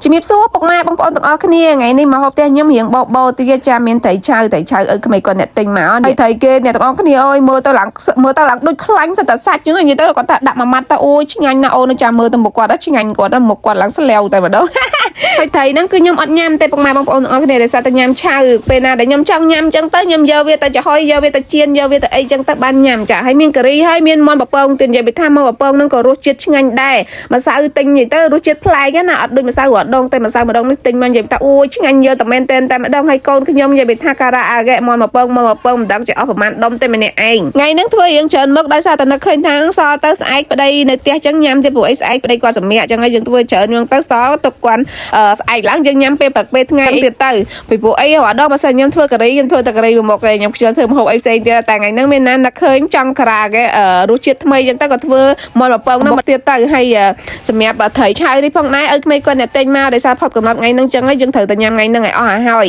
ជំរាបសួរពុកម៉ែបងប្អូនទាំងអស់គ្នាថ្ងៃនេះមកហូបផ្ទះខ្ញុំរៀងបបោទីចាមានត្រីឆៅឲ្យក្មេងគាត់អ្នកទិញមកហើយត្រីគេអ្នកទាំងអស់គ្នាអើយមើលទៅឡើងដូចខ្លាញ់សិតតែសាច់ចឹងនិយាយទៅគាត់ថាដាក់មួយម៉ាត់ទៅអូយឆ្ងាញ់ណាស់អូនចាំមើលទៅមុខគាត់ឆ្ងាញ់គាត់មុខគាត់ឡើងស្លាវតែម្ដងហើយត្រីហ្នឹងគឺខ្ញុំអត់ញ៉ាំទេពុកម៉ែបងប្អូនទាំងអស់គ្នាដែលសារតែញ៉ាំឆៅពេលណាដែលខ្ញុំចង់ញ៉ាំចឹងទៅខ្ញុំយកវាទៅចំហុយយកវាទៅចៀនយកវាទៅអីចឹងទៅបានញ៉ាំចាហើយមានការីហើយមានមាន់បពងទៀតនិយាយថាមាន់បពងហ្នឹងក៏រសជាតិឆ្ងាញ់ដែរម្សៅទិញនិយាយទៅរសជាតិប្លែកណាអត់ដូចម្សៅរដងតែម្សៅម្ដងនេះទិញមកនិយាយថាអូយឆ្ងាញ់យកតែមែនតែម្ដងហើយកូនខ្ញុំនិយាយថាការ៉ាអាហ្គេមាន់បពងមិនដឹងចេះអស់ប្រហែលដុំតែម្នាក់ឯងថ្ងៃហ្នឹងធ្វើរៀងច្រើនមុខដោយសារតែនឹកឃើញថាសល់ទៅស្អែកប្តីនៅផ្ទះចឹងញ៉ាំទៀតព្រោះអីស្អែកប្តីគាត់សម្រាកចឹងហើយយើងធ្វើច្រើនយើងទៅសល់ទុកគាត់ស្អែកឡើងយើងញ៉ាំពេលព្រឹកពេលថ្ងៃទៀតទៅពីព្រោះអីរដងបើសិនខ្ញុំធ្វើការីខ្ញុំធ្វើតែការីមួយមុខឯងខ្ញុំខ្ជិលធ្វើម្ហូបអីផ្សេងទៀតតែថ្ងៃហ្នឹងមានណានឹកឃើញចង់ការ៉ាហ្គេរសជាតិថ្មីចឹងទៅក៏ធ្វើមាន់បពងហ្នឹងមកទៀតទៅហើយសម្រាប់ត្រីឆៅនេះផងដែរឲ្យក្មេងគាត់អ្នកទិញមកដោយសារផុតកំណត់ថ្ងៃហ្នឹងចឹងហើយយើងត្រូវតែញ៉ាំថ្ងៃហ្នឹងឲ្យអស់ឲ្យហើយ